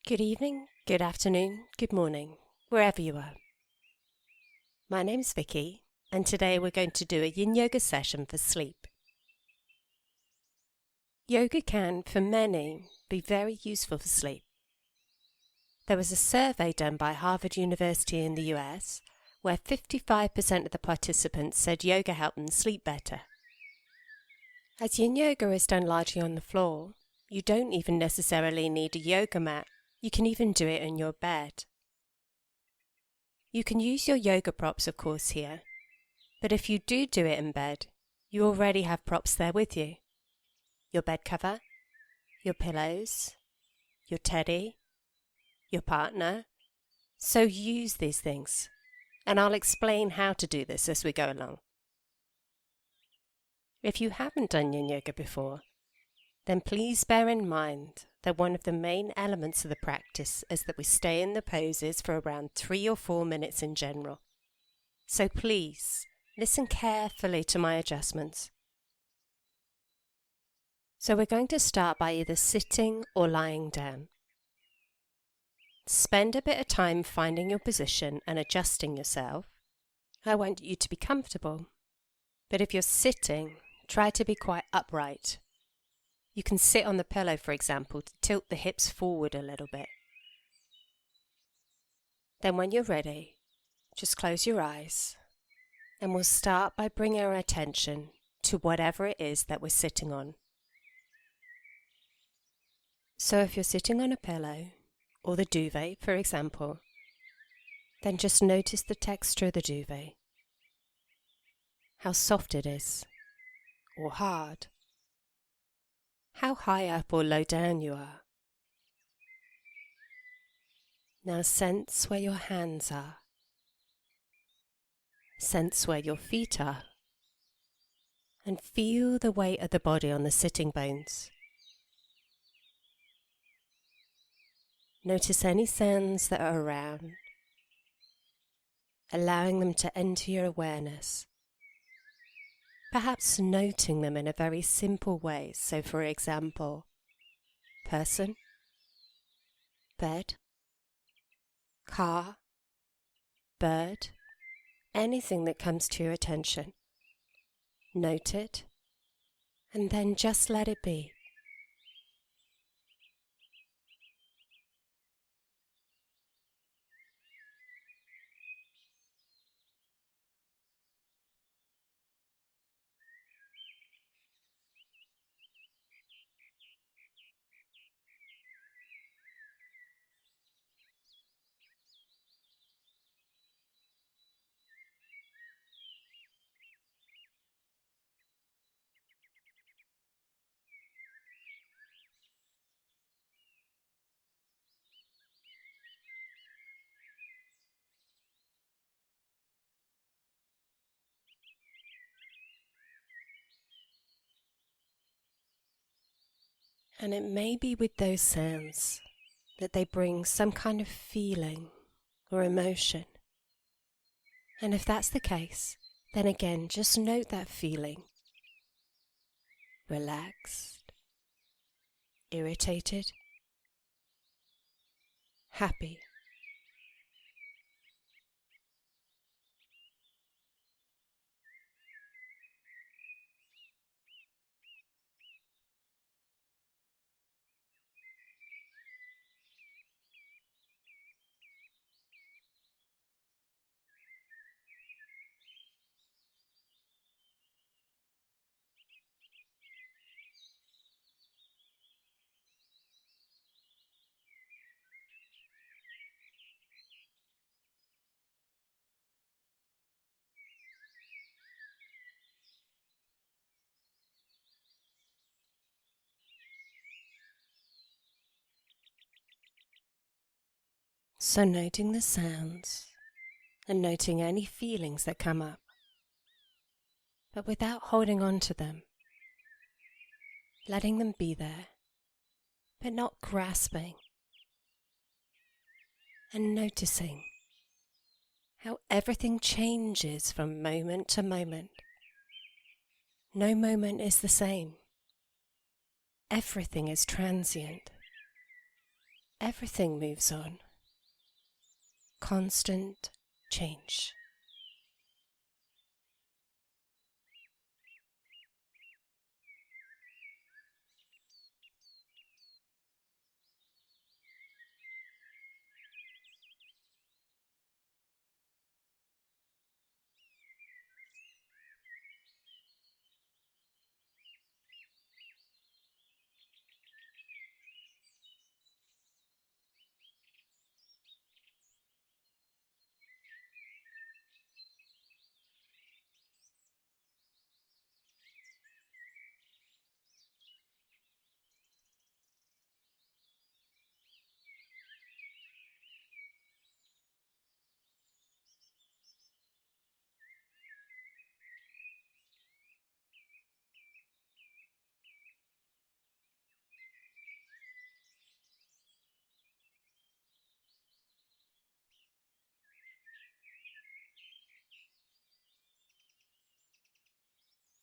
Good evening, good afternoon, good morning, wherever you are. My name's Vicky, and today we're going to do a Yin Yoga session for sleep. Yoga can, for many, be very useful for sleep. There was a survey done by Harvard University in the US where 55% of the participants said yoga helped them sleep better. As Yin Yoga is done largely on the floor, you don't even necessarily need a yoga mat. You can even do it in your bed. You can use your yoga props, of course, here, but if you do it in bed, you already have props there with you. Your bed cover, your pillows, your teddy, your partner. So use these things, and I'll explain how to do this as we go along. If you haven't done Yin Yoga before, then please bear in mind that one of the main elements of the practice is that we stay in the poses for around 3 or 4 minutes in general. So please, listen carefully to my adjustments. So we're going to start by either sitting or lying down. Spend a bit of time finding your position and adjusting yourself. I want you to be comfortable, but if you're sitting, try to be quite upright. You can sit on the pillow, for example, to tilt the hips forward a little bit. Then when you're ready, just close your eyes, and we'll start by bringing our attention to whatever it is that we're sitting on. So if you're sitting on a pillow, or the duvet, for example, then just notice the texture of the duvet, how soft it is, or hard, how high up or low down you are. Now sense where your hands are, sense where your feet are, and feel the weight of the body on the sitting bones. Notice any sounds that are around, allowing them to enter your awareness. Perhaps noting them in a very simple way. So for example, person, bed, car, bird, anything that comes to your attention. Note it, and then just let it be. And it may be with those sounds that they bring some kind of feeling or emotion. And if that's the case, then again, just note that feeling. Relaxed, irritated, happy. So noting the sounds and noting any feelings that come up, but without holding on to them, letting them be there, but not grasping, and noticing how everything changes from moment to moment. No moment is the same. Everything is transient. everything moves on. Constant change.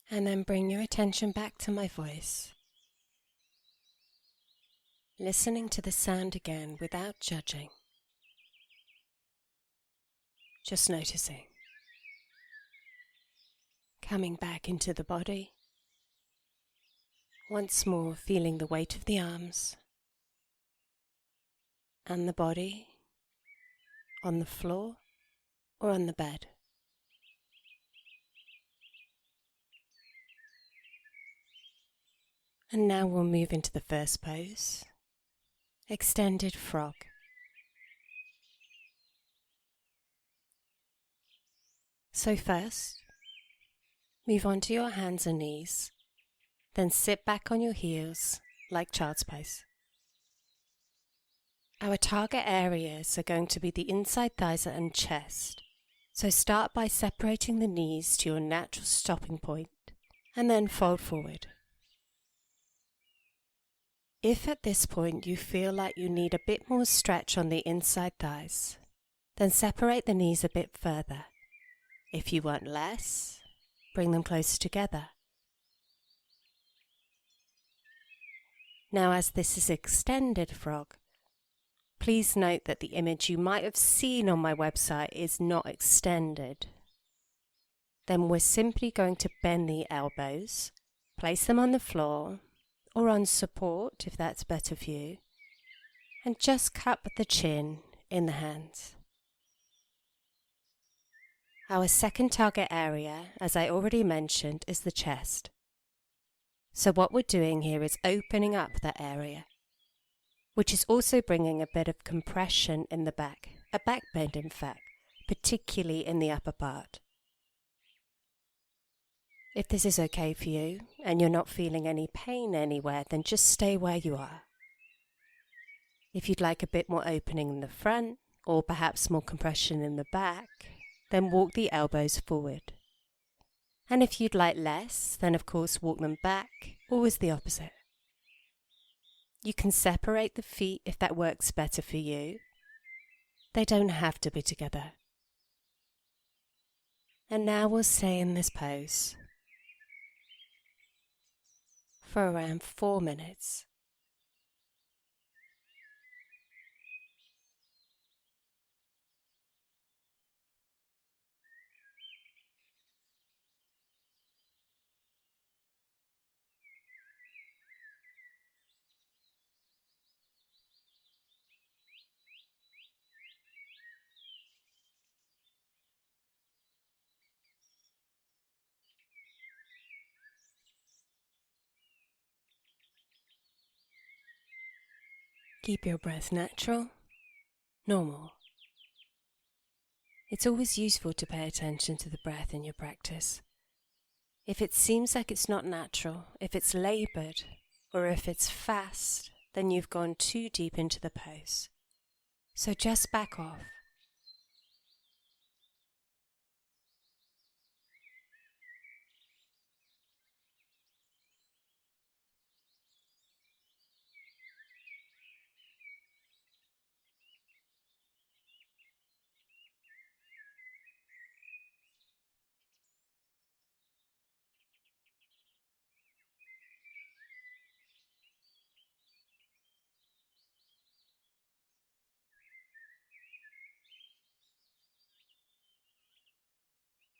And then bring your attention back to my voice, listening to the sound again without judging, just noticing. Coming back into the body, once more feeling the weight of the arms and the body on the floor or on the bed. And now we'll move into the first pose, extended frog. So first, move onto your hands and knees, then sit back on your heels like child's pose. Our target areas are going to be the inside thighs and chest, so start by separating the knees to your natural stopping point and then fold forward. If at this point you feel like you need a bit more stretch on the inside thighs, then separate the knees a bit further. If you want less, bring them closer together. Now, as this is extended frog, please note that the image you might have seen on my website is not extended. Then we're simply going to bend the elbows, place them on the floor or on support if that's better for you, and just cup the chin in the hands. Our second target area, as I already mentioned, is the chest. So what we're doing here is opening up that area, which is also bringing a bit of compression in the back, a back bend in fact, particularly in the upper part. If this is okay for you and you're not feeling any pain anywhere, then just stay where you are. If you'd like a bit more opening in the front or perhaps more compression in the back, then walk the elbows forward. And if you'd like less, then of course walk them back, always the opposite. You can separate the feet if that works better for you. They don't have to be together. And now we'll stay in this pose for around 4 minutes. Keep your breath natural, normal. It's always useful to pay attention to the breath in your practice. If it seems like it's not natural, if it's laboured, or if it's fast, then you've gone too deep into the pose. So just back off.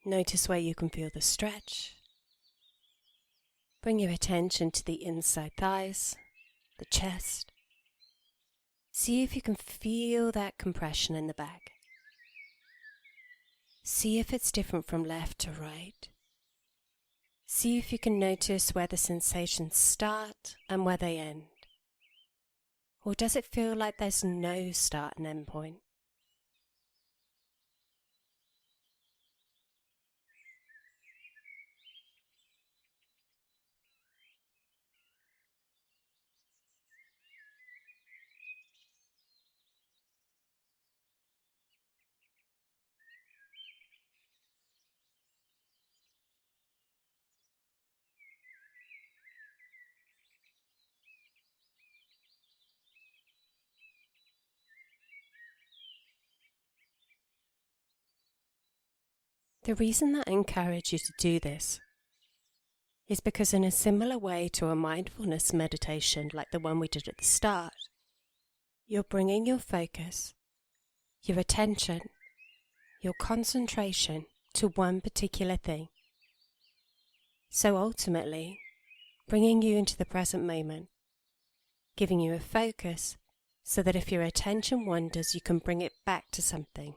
Notice where you can feel the stretch. Bring your attention to the inside thighs, the chest. See if you can feel that compression in the back. See if it's different from left to right. See if you can notice where the sensations start and where they end. Or does it feel like there's no start and end point? The reason that I encourage you to do this is because in a similar way to a mindfulness meditation like the one we did at the start, you're bringing your focus, your attention, your concentration to one particular thing. So ultimately, bringing you into the present moment, giving you a focus so that if your attention wanders, you can bring it back to something.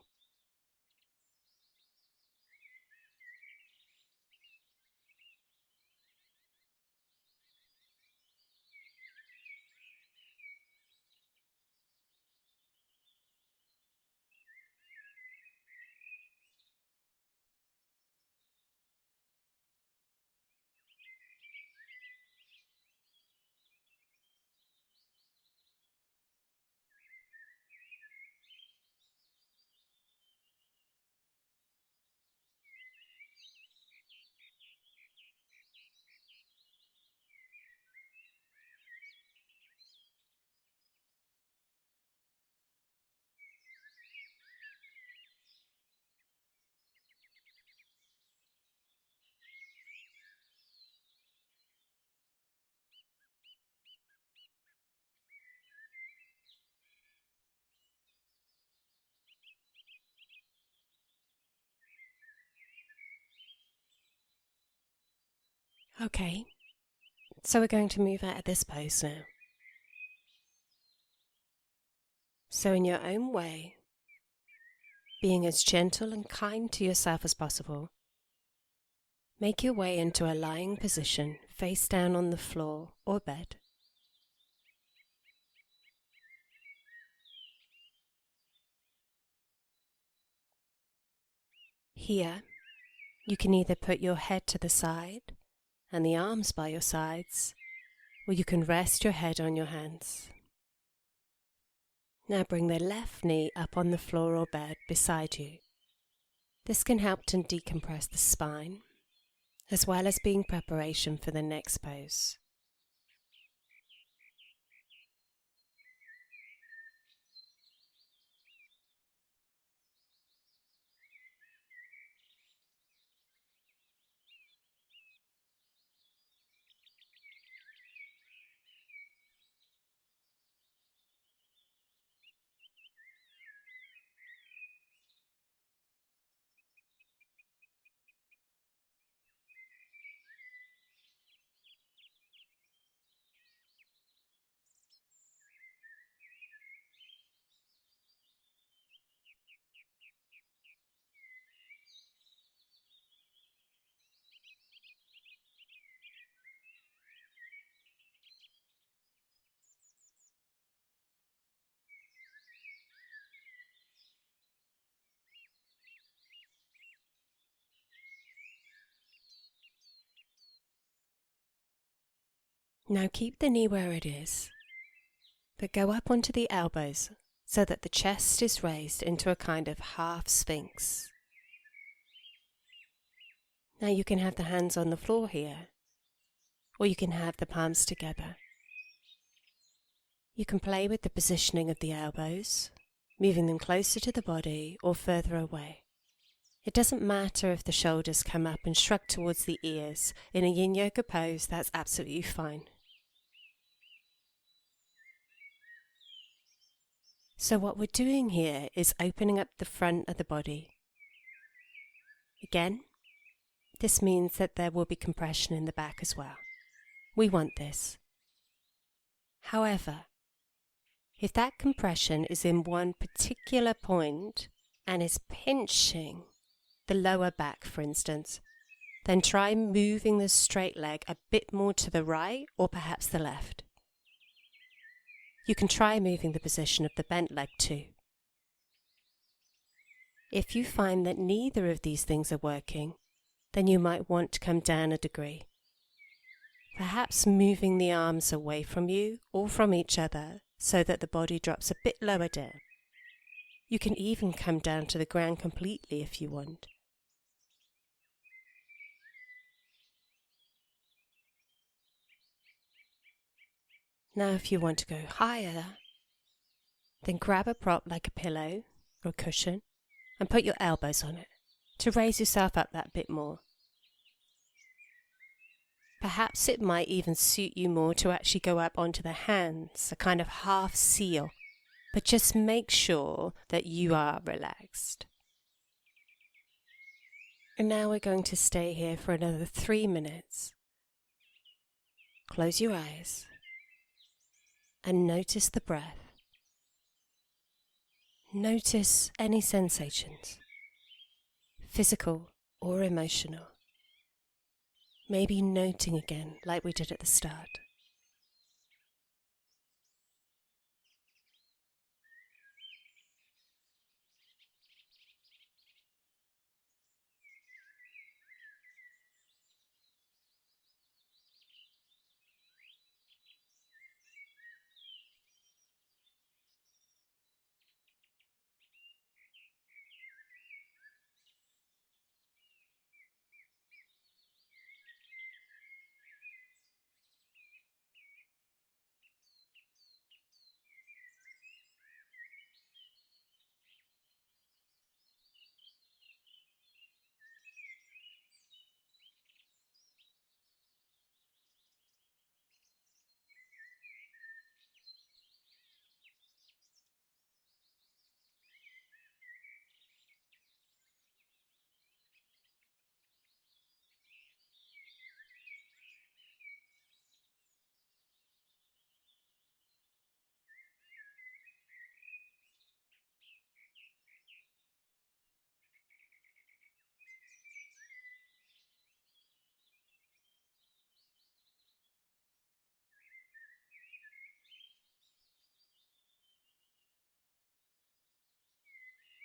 Okay, so we're going to move out of this pose now. So in your own way, being as gentle and kind to yourself as possible, make your way into a lying position face down on the floor or bed. Here, you can either put your head to the side and the arms by your sides, or you can rest your head on your hands. Now bring the left knee up on the floor or bed beside you. This can help to decompress the spine, as well as being preparation for the next pose. Now keep the knee where it is, but go up onto the elbows so that the chest is raised into a kind of half sphinx. Now you can have the hands on the floor here, or you can have the palms together. You can play with the positioning of the elbows, moving them closer to the body or further away. It doesn't matter if the shoulders come up and shrug towards the ears. In a Yin Yoga pose, that's absolutely fine. So what we're doing here is opening up the front of the body. Again, This means that there will be compression in the back as well. We want this. However, if that compression is in one particular point and is pinching the lower back, for instance, then try moving the straight leg a bit more to the right or perhaps the left. You can try moving the position of the bent leg too. If you find that neither of these things are working, then you might want to come down a degree. Perhaps moving the arms away from you or from each other so that the body drops a bit lower down. You can even come down to the ground completely if you want. Now if you want to go higher, then grab a prop like a pillow or a cushion and put your elbows on it to raise yourself up that bit more. Perhaps it might even suit you more to actually go up onto the hands, a kind of half seal, but just make sure that you are relaxed. And now we're going to stay here for another 3 minutes. Close your eyes and notice the breath. Notice any sensations, physical or emotional. Maybe noting again like we did at the start.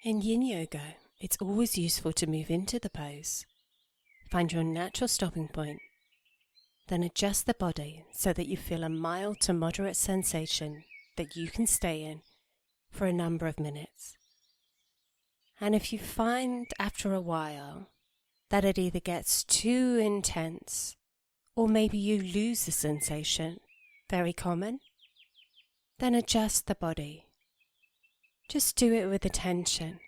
In Yin Yoga, it's always useful to move into the pose. Find your natural stopping point, then adjust the body so that you feel a mild to moderate sensation that you can stay in for a number of minutes. And if you find after a while that it either gets too intense or maybe you lose the sensation, very common, then adjust the body. Just do it with attention,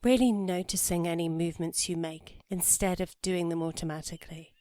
really noticing any movements you make instead of doing them automatically.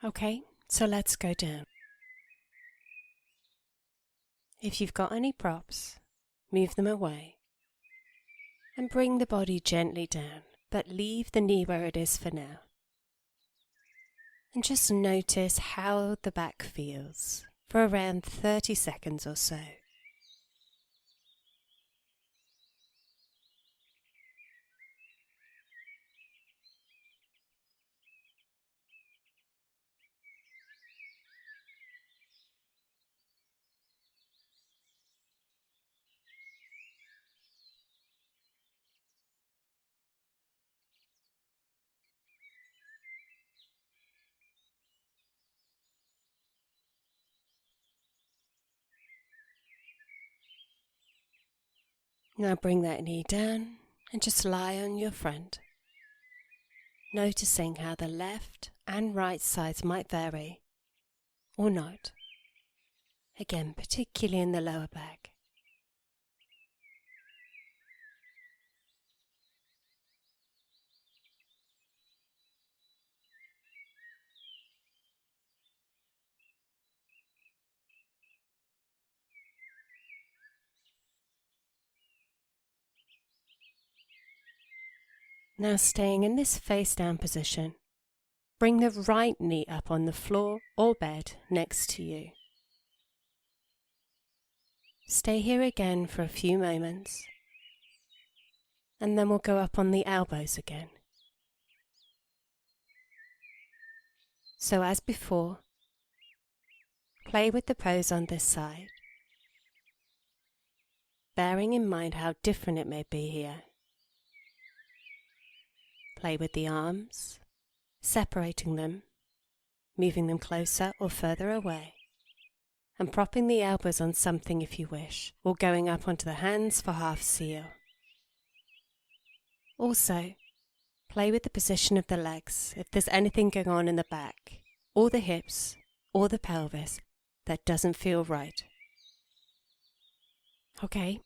Okay, so let's go down. If you've got any props, move them away and bring the body gently down, but leave the knee where it is for now. And just notice how the back feels for around 30 seconds or so. Now bring that knee down and just lie on your front, noticing how the left and right sides might vary or not, again particularly in the lower back. Now staying in this face down position, bring the right knee up on the floor or bed next to you. Stay here again for a few moments, and then we'll go up on the elbows again. So as before, play with the pose on this side, bearing in mind how different it may be here. Play with the arms, separating them, moving them closer or further away, and propping the elbows on something if you wish, or going up onto the hands for half seal. Also, play with the position of the legs if there's anything going on in the back, or the hips, or the pelvis that doesn't feel right. Okay,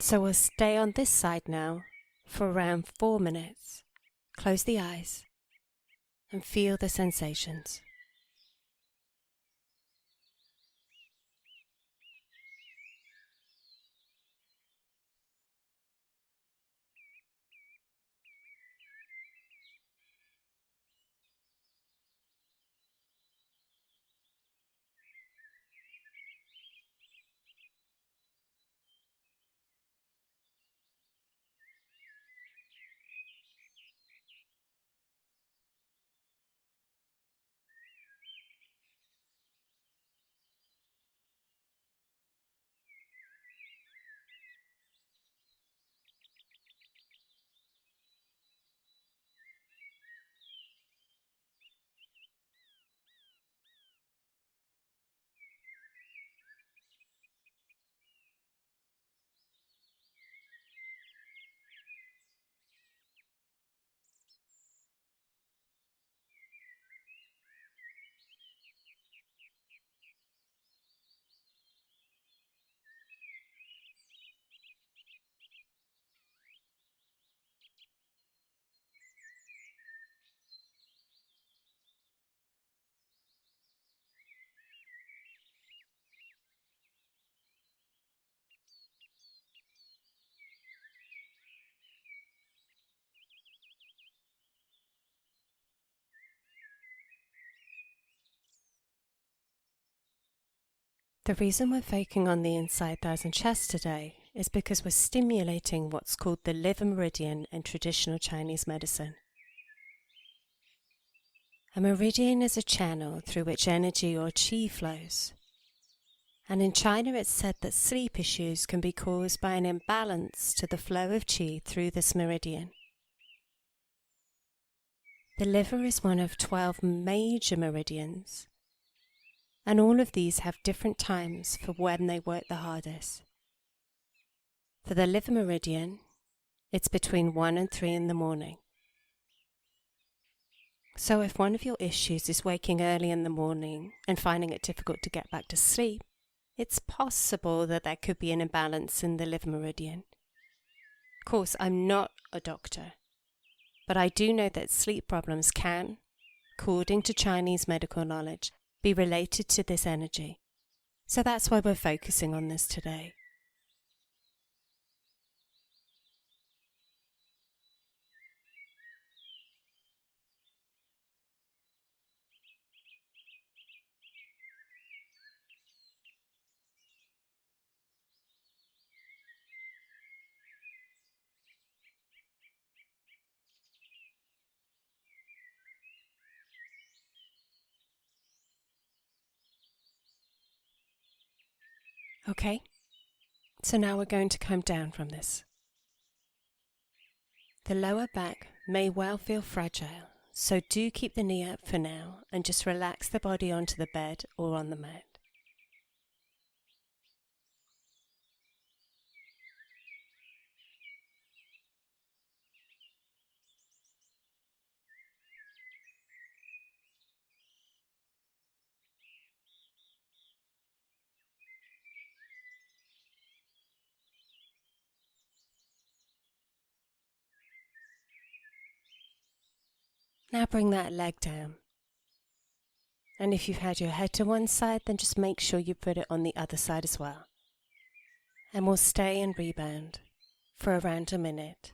so we'll stay on this side now for around 4 minutes. Close the eyes and feel the sensations. The reason we're focusing on the inside thighs and chest today is because we're stimulating what's called the liver meridian in traditional Chinese medicine. A meridian is a channel through which energy or qi flows. And in China it's said that sleep issues can be caused by an imbalance to the flow of qi through this meridian. The liver is one of 12 major meridians, and all of these have different times for when they work the hardest. For the liver meridian, it's between 1 and 3 in the morning. So if one of your issues is waking early in the morning and finding it difficult to get back to sleep, it's possible that there could be an imbalance in the liver meridian. Of course, I'm not a doctor, but I do know that sleep problems can, according to Chinese medical knowledge, be related to this energy. So that's why we're focusing on this today. Okay, so now we're going to come down from this. The lower back may well feel fragile, so do keep the knee up for now and just relax the body onto the bed or on the mat. Now bring that leg down. And if you've had your head to one side, then just make sure you put it on the other side as well. And we'll stay and rebound for around a minute.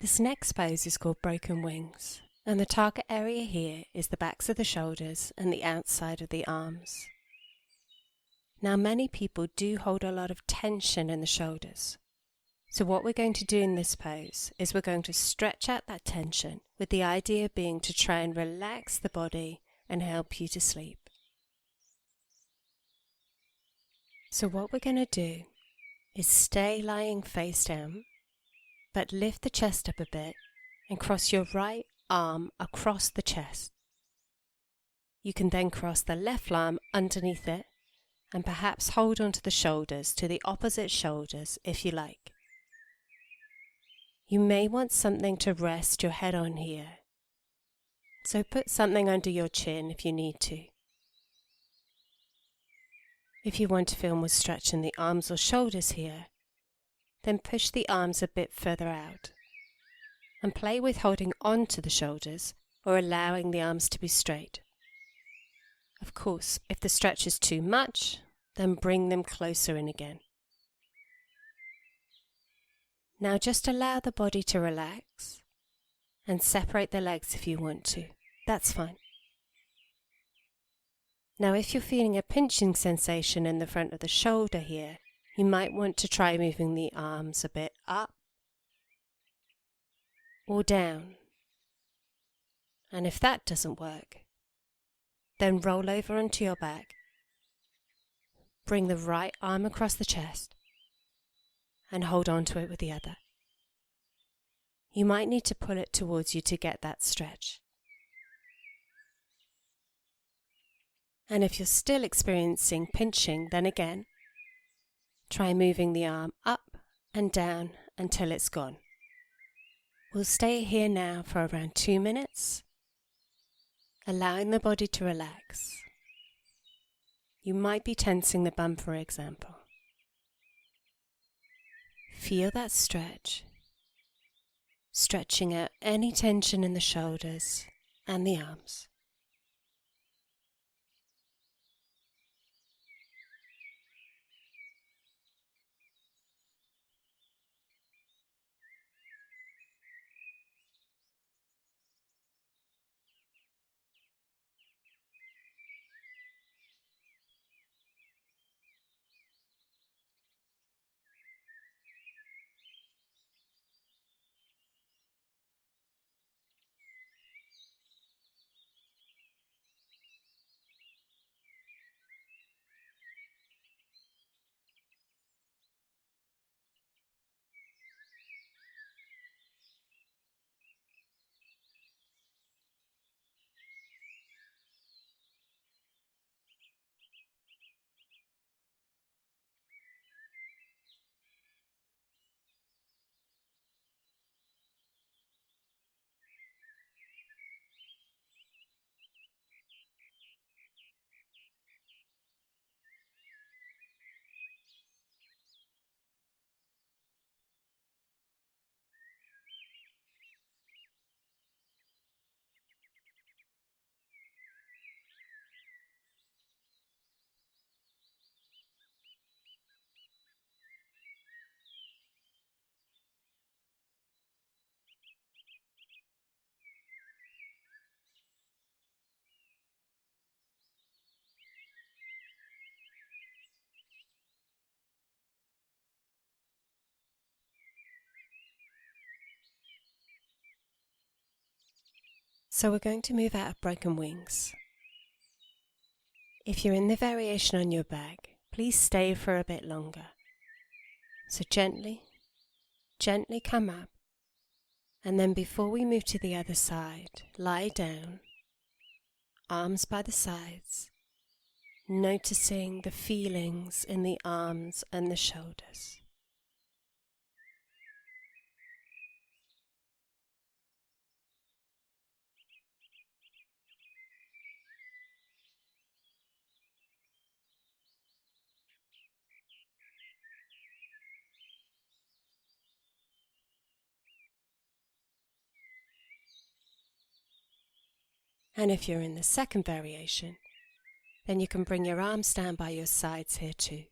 This next pose is called broken wings, and the target area here is the backs of the shoulders and the outside of the arms. Now many people do hold a lot of tension in the shoulders. So what we're going to do in this pose is we're going to stretch out that tension, with the idea being to try and relax the body and help you to sleep. So what we're going to do is stay lying face down, but lift the chest up a bit and cross your right arm across the chest. You can then cross the left arm underneath it and perhaps hold onto the shoulders to the opposite shoulders if you like. You may want something to rest your head on here, so put something under your chin if you need to. If you want to feel more stretch in the arms or shoulders here, then push the arms a bit further out and play with holding on to the shoulders or allowing the arms to be straight. Of course, if the stretch is too much, then bring them closer in again. Now just allow the body to relax and separate the legs if you want to. That's fine. Now if you're feeling a pinching sensation in the front of the shoulder here, you might want to try moving the arms a bit up or down. And if that doesn't work, then roll over onto your back. Bring the right arm across the chest and hold on to it with the other. You might need to pull it towards you to get that stretch. And if you're still experiencing pinching, then again, try moving the arm up and down until it's gone. We'll stay here now for around 2 minutes, allowing the body to relax. You might be tensing the bum, for example. Feel that stretch, stretching out any tension in the shoulders and the arms. So we're going to move out of broken wings. If you're in the variation on your back, please stay for a bit longer. So gently come up, and then before we move to the other side, lie down, arms by the sides, noticing the feelings in the arms and the shoulders. And if you're in the second variation, then you can bring your arms down by your sides here too.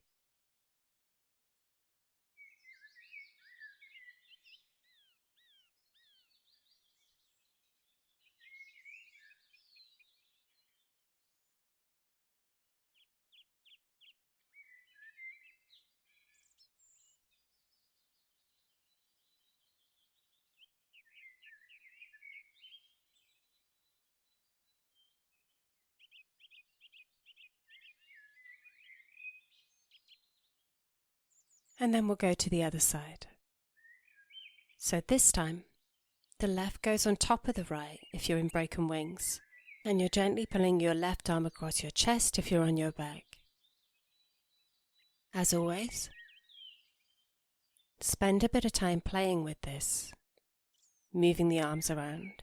And then we'll go to the other side. So this time, the left goes on top of the right if you're in broken wings, and you're gently pulling your left arm across your chest if you're on your back. As always, spend a bit of time playing with this, moving the arms around,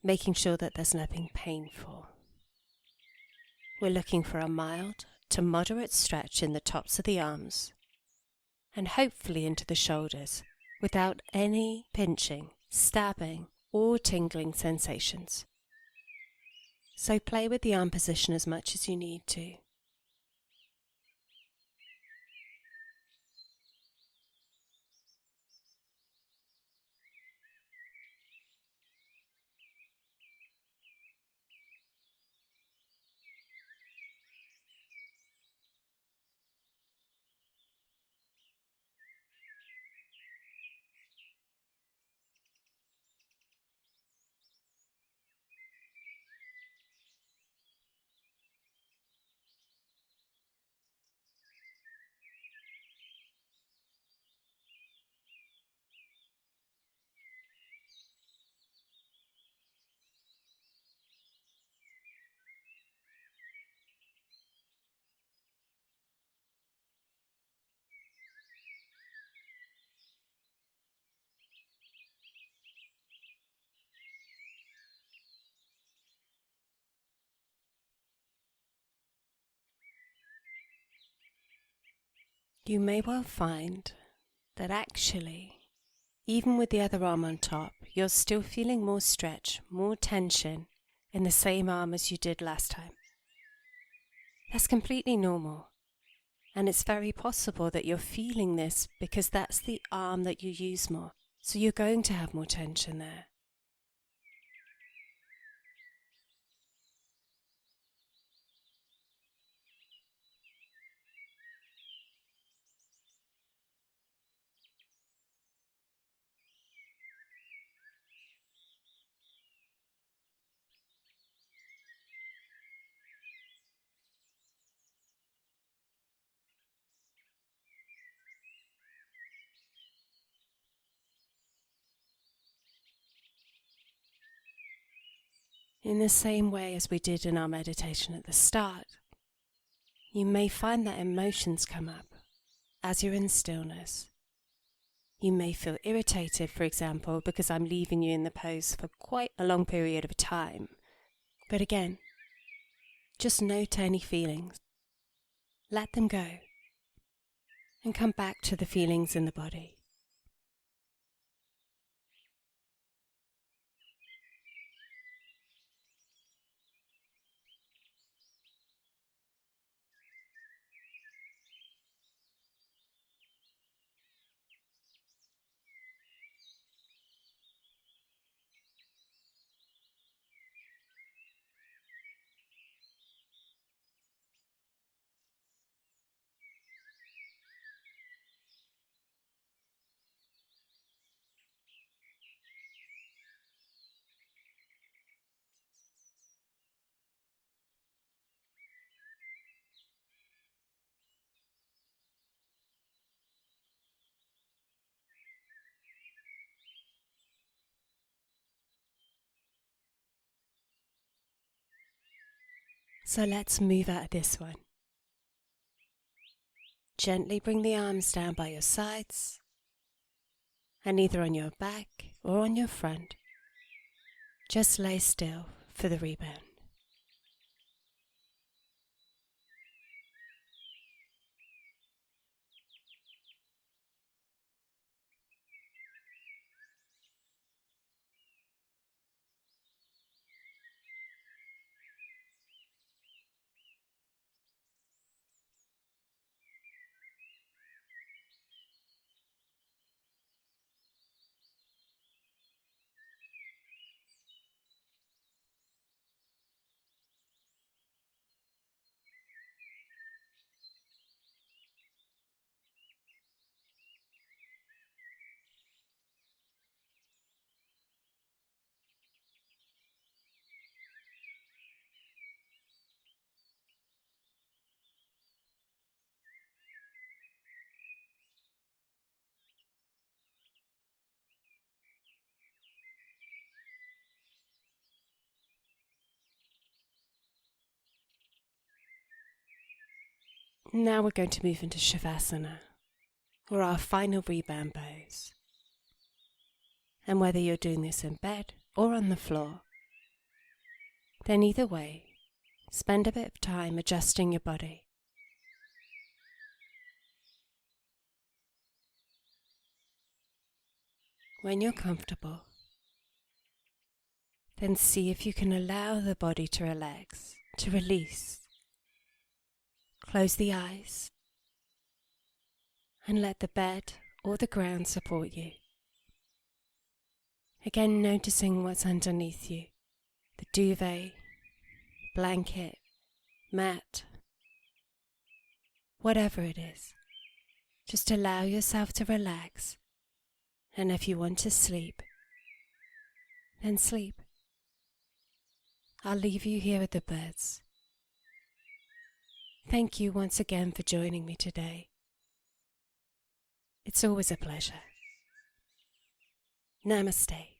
making sure that there's nothing painful. We're looking for a mild to moderate stretch in the tops of the arms, and hopefully into the shoulders, without any pinching, stabbing, or tingling sensations. So play with the arm position as much as you need to. You may well find that actually, even with the other arm on top, you're still feeling more stretch, more tension in the same arm as you did last time. That's completely normal, and it's very possible that you're feeling this because that's the arm that you use more, so you're going to have more tension there. In the same way as we did in our meditation at the start, you may find that emotions come up as you're in stillness. You may feel irritated, for example, because I'm leaving you in the pose for quite a long period of time. But again, just note any feelings. Let them go and come back to the feelings in the body. So let's move out of this one. Gently bring the arms down by your sides, and either on your back or on your front, just lay still for the rebound. Now we're going to move into Shavasana, or our final rebound pose. And whether you're doing this in bed or on the floor, then either way, spend a bit of time adjusting your body. When you're comfortable, then see if you can allow the body to relax, to release. Close the eyes and let the bed or the ground support you. Again, noticing what's underneath you, the duvet, blanket, mat, whatever it is. Just allow yourself to relax, and if you want to sleep, then sleep. I'll leave you here with the birds. Thank you once again for joining me today. It's always a pleasure. Namaste.